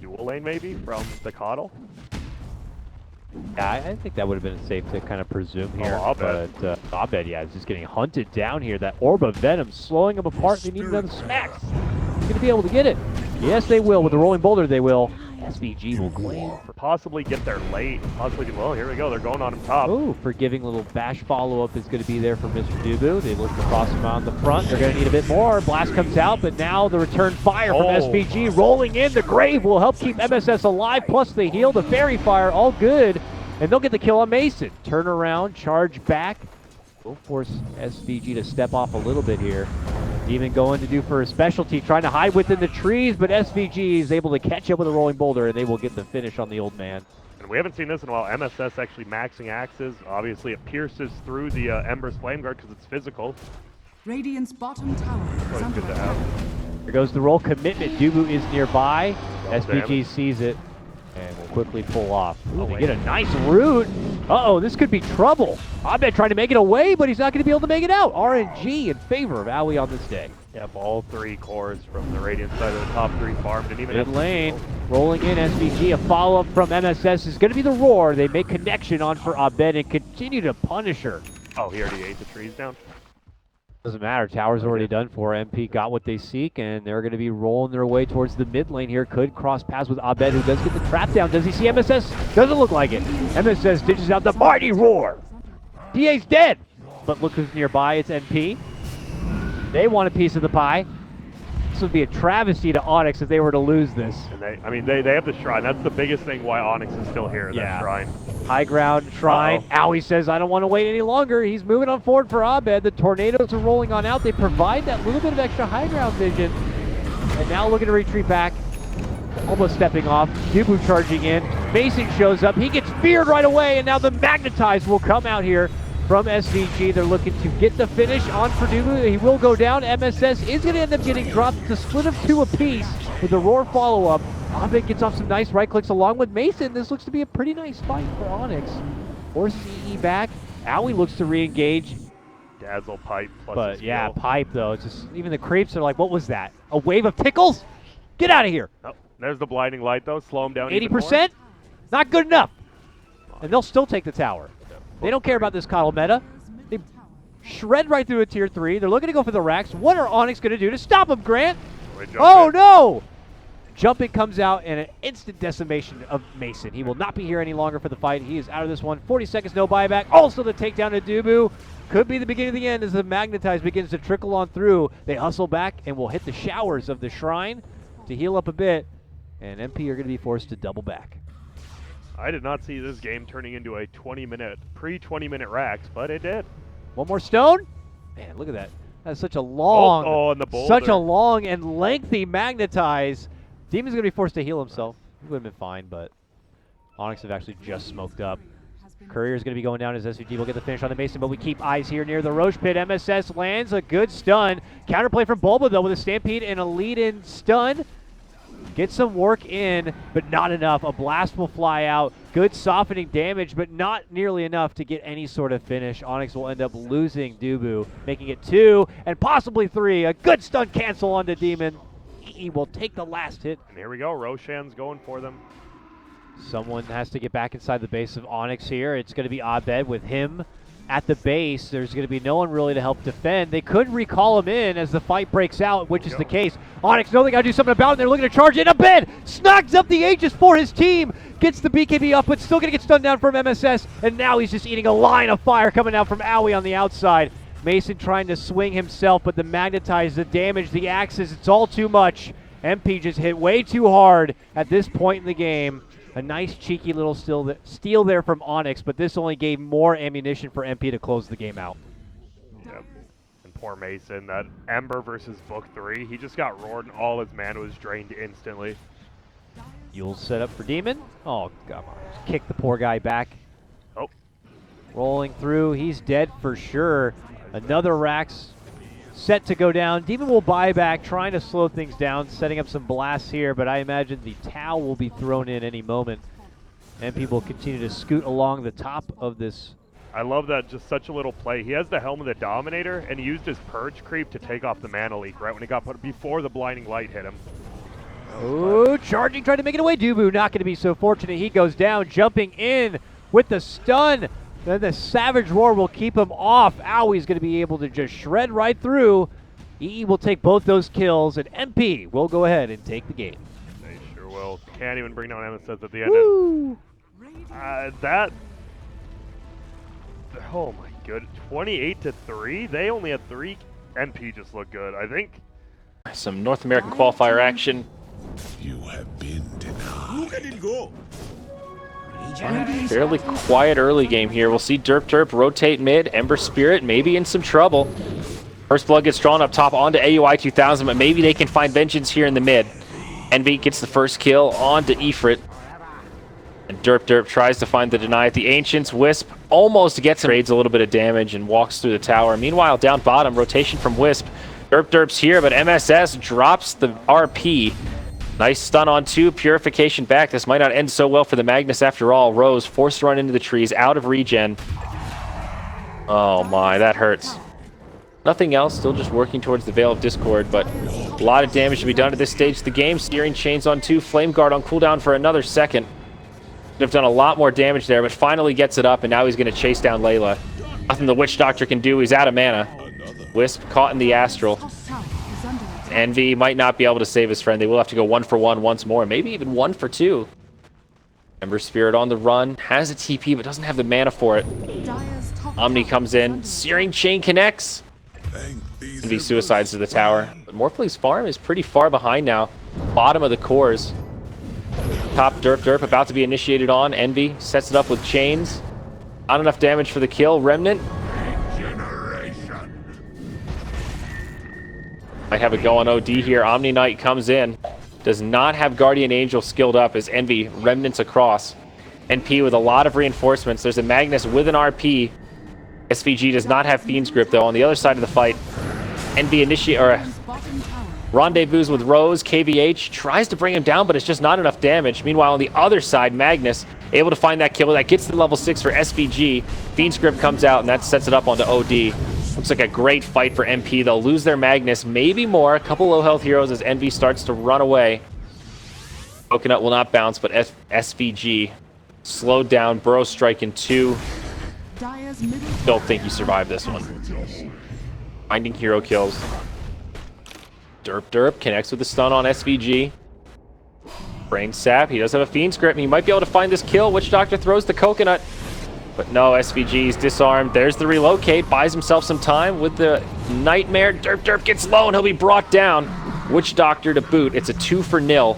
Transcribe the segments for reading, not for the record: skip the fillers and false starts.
dual lane maybe from the Yeah, I think that would have been safe to kind of presume here. Abed. But Abed, yeah, is just getting hunted down here. That orb of venom slowing him apart. They need another smack. Going to be able to get it. Yes, they will. With the rolling boulder, they will. SVG will claim. Possibly get there late. Possibly do well. Here we go. They're going on him top. Oh, forgiving little bash follow-up is going to be there for Mr. Dubu. They look to cross him on the front. They're going to need a bit more. Blast comes out, but now the return fire from SVG rolling in. The Grave will help keep MSS alive, plus the heal, the Fairy Fire, all good. And they'll get the kill on Mason. Turn around, charge back. Will force SVG to step off a little bit here. Demon going to do for a specialty, trying to hide within the trees, but SVG is able to catch up with a rolling boulder, and they will get the finish on the old man. And we haven't seen this in a while. MSS actually maxing axes. Obviously, it pierces through the Ember's Flame Guard because it's physical. Radiant's bottom tower is under Good to attack. have. There goes the roll commitment. Dubu is nearby. Oh, SVG sees it and will quickly pull off. Ooh, they get a nice root. Uh-oh, this could be trouble. Abed trying to make it away, but he's not going to be able to make it out. RNG in favor of Aoi on this day. Yep, all three cores from the Radiant side of the top three farmed. And even Mid lane, rolling in SVG. A follow-up from MSS is going to be the roar. They make connection on for Abed and continue to punish her. Oh, he already ate the trees down. Doesn't matter. Tower's already done for. MP got what they seek, and they're going to be rolling their way towards the mid lane here. Could cross paths with Abed, who does get the trap down. Does he see MSS? Doesn't look like it. MSS dishes out the mighty roar. DA's dead. But look who's nearby. It's MP. They want a piece of the pie. This would be a travesty to Onyx if they were to lose this. And they have the shrine. That's the biggest thing why Onyx is still here, that shrine. High ground shrine. Aoi says, I don't want to wait any longer. He's moving on forward for Abed. The tornadoes are rolling on out. They provide that little bit of extra high ground vision. And now looking to retreat back. Almost stepping off. Dubu charging in. Mason shows up. He gets feared right away. And now the Magnetize will come out here from SVG. They're looking to get the finish on for Dubu. He will go down. MSS is going to end up getting dropped. It's a split of two apiece with the roar follow-up. Abed gets off some nice right clicks along with Mason. This looks to be a pretty nice fight for Onyx. Or CE back. Aoi looks to re-engage. Dazzle pipe plus But yeah, pipe though. It's just, even the creeps are like, what was that? A wave of tickles? Get out of here. Oh, there's the blinding light though. Slow him down 80%? Not good enough. And they'll still take the tower. They don't care about this coddle meta. They shred right through a tier 3. They're looking to go for the racks. What are Onyx going to do to stop them, Grant? Oh, no! Jumping comes out and an instant decimation of Mason. He will not be here any longer for the fight. He is out of this one. 40 seconds, no buyback. Also the takedown of Dubu. Could be the beginning of the end as the Magnetize begins to trickle on through. They hustle back and will hit the showers of the shrine to heal up a bit. And MP are going to be forced to double back. I did not see this game turning into a 20-minute, pre-20-minute racks, but it did. One more stone? Man, look at that. That's such a long, and the boulder. such a long and lengthy Magnetize. Demon's going to be forced to heal himself. He would have been fine, but Onyx have actually just smoked up. Courier's going to be going down as SVG will get the finish on the Mason, but we keep eyes here near the Roche Pit. MSS lands a good stun. Counterplay from Bulba, though, with a Stampede and a lead-in stun. Get some work in, but not enough. A blast will fly out. Good softening damage, but not nearly enough to get any sort of finish. Onyx will end up losing Dubu, making it 2 and possibly 3. A good stun cancel onto Demon. He will take the last hit. And here we go. Roshan's going for them. Someone has to get back inside the base of Onyx here. It's going to be Abed with him at the base. There's going to be no one really to help defend. They could recall him in as the fight breaks out, which is the case. Onyx know they got to do something about it. They're looking to charge in. Abed snags up the Aegis for his team. Gets the BKB up, but still going to get stunned down from MSS. And now he's just eating a line of fire coming out from Aoi on the outside. Mason trying to swing himself, but the Magnetize, the damage, the axes, it's all too much. MP just hit way too hard at this point in the game. A nice cheeky little steal there from Onyx, but this only gave more ammunition for MP to close the game out. Yep. And poor Mason, that Ember versus Book 3, he just got roared and all his mana was drained instantly. You'll set up for Demon. Oh, come on. Just kick the poor guy back. Oh. Rolling through. He's dead for sure. Another Rax set to go down. Demon will buy back, trying to slow things down, setting up some blasts here, but I imagine the Tau will be thrown in any moment. And people continue to scoot along the top of this. I love that, just such a little play. He has the Helm of the Dominator, and he used his Purge creep to take off the mana leak right when it got put before the blinding light hit him. Oh, charging, trying to make it away. Dubu not going to be so fortunate. He goes down, jumping in with the stun. Then the Savage Roar will keep him off. Owie's going to be able to just shred right through. EE will take both those kills, and MP will go ahead and take the game. They sure will. Can't even bring down MSS at the end. Woo! Oh my good. 28-3. They only had 3. MP just looked good. I think. Some North American qualifier action. You have been denied. Look at it go. Fairly quiet early game here. We'll see Derp rotate mid. Ember Spirit maybe in some trouble. First blood gets drawn up top onto AUI 2000, but maybe they can find vengeance here in the mid. Envy gets the first kill onto Ifrit. And Derp tries to find the deny at the Ancients. Wisp almost gets him, trades a little bit of damage and walks through the tower. Meanwhile, down bottom, rotation from Wisp. Derp's here, but MSS drops the RP. Nice stun on 2, purification back. This might not end so well for the Magnus after all. Rose forced to run into the trees, out of regen. Oh my, that hurts. Nothing else, still just working towards the Veil of Discord, but a lot of damage to be done at this stage of the game. Steering chains on 2, Flame Guard on cooldown for another second. Could have done a lot more damage there, but finally gets it up, and now he's going to chase down Layla. Nothing the Witch Doctor can do, he's out of mana. Wisp caught in the Astral. Envy might not be able to save his friend. They will have to go 1 for 1 once more, maybe even 1 for 2. Ember Spirit on the run, has a TP, but doesn't have the mana for it. Omni comes in, Searing Chain connects. Envy suicides to the tower. But Morphley's farm is pretty far behind now. Bottom of the cores. Top Derp about to be initiated on. Envy sets it up with chains. Not enough damage for the kill. Remnant might have a go on OD here. Omni Knight comes in. Does not have Guardian Angel skilled up as Envy remnants across. NP with a lot of reinforcements. There's a Magnus with an RP. SVG does not have Fiend's Grip though. On the other side of the fight, Envy rendezvous with Rose. KVH tries to bring him down, but it's just not enough damage. Meanwhile, on the other side, Magnus able to find that kill. That gets to level 6 for SVG. Fiend's Grip comes out, and that sets it up onto OD. Looks like a great fight for MP. They'll lose their Magnus, maybe more. A couple low health heroes as Envy starts to run away. Coconut will not bounce, but SVG slowed down. Burrow strike in 2. Don't think he survived this one. Finding hero kills. Derp connects with the stun on SVG. Brain Sap, he does have a Fiend's Grip. He might be able to find this kill. Witch Doctor throws the coconut. But no, SVG's disarmed. There's the relocate. Buys himself some time with the Nightmare. Derp gets low and he'll be brought down. Witch Doctor to boot. It's a 2 for 0.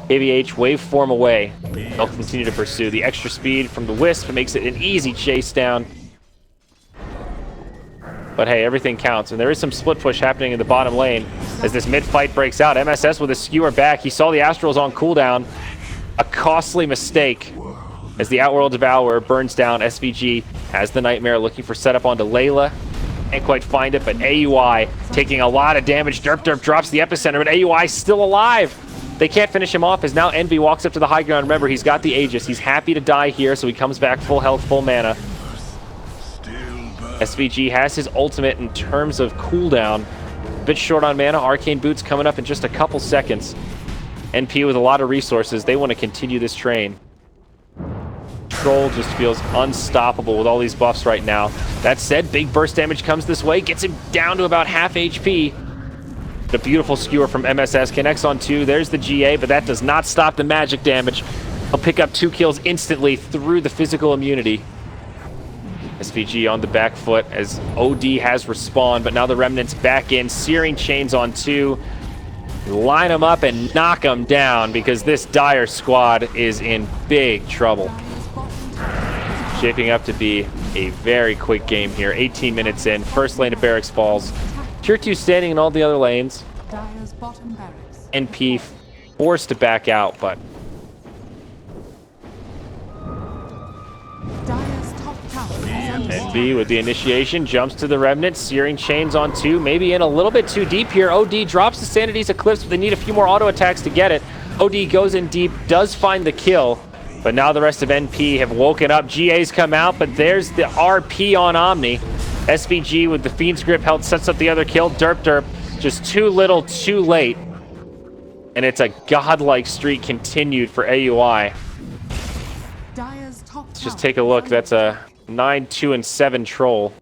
KVH waveform away. They'll continue to pursue. The extra speed from the Wisp makes it an easy chase down. But hey, everything counts. And there is some split push happening in the bottom lane as this mid fight breaks out. MSS with a skewer back. He saw the Astrals on cooldown. A costly mistake as the Outworld Devourer burns down. SVG has the Nightmare looking for setup onto Layla. Can't quite find it, but AUI taking a lot of damage. Derp drops the epicenter, but AUI still alive. They can't finish him off as now Envy walks up to the high ground. Remember, he's got the Aegis. He's happy to die here, so he comes back full health, full mana. SVG has his ultimate in terms of cooldown. A bit short on mana. Arcane Boots coming up in just a couple seconds. NP with a lot of resources. They want to continue this train. Troll just feels unstoppable with all these buffs right now. That said, big burst damage comes this way. Gets him down to about half HP. The beautiful skewer from MSS connects on 2. There's the GA, but that does not stop the magic damage. He'll pick up 2 kills instantly through the physical immunity. SVG on the back foot as OD has respawned, but now the Remnant's back in. Searing Chains on 2. Line them up and knock them down because this Dire squad is in big trouble. Shaping up to be a very quick game here. 18 minutes in. First lane of Barracks falls. Tier 2 standing in all the other lanes. NP forced to back out, but NB with the initiation, jumps to the Remnant, Searing Chains on 2, maybe in a little bit too deep here. OD drops the Sanity's Eclipse, but they need a few more auto attacks to get it. OD goes in deep, does find the kill, but now the rest of NP have woken up. GA's come out, but there's the RP on Omni. SVG with the Fiend's Grip held sets up the other kill. Derp, just too little, too late. And it's a godlike streak continued for AUI. Dire's top Let's just take a look. That's a 9, 2, and 7 troll.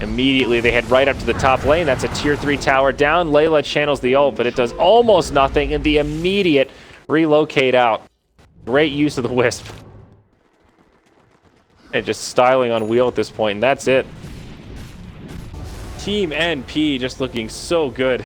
Immediately, they head right up to the top lane. That's a tier 3 tower down. Layla channels the ult, but it does almost nothing, and the immediate relocate out. Great use of the Wisp. And just styling on wheel at this point, and that's it. Team NP just looking so good.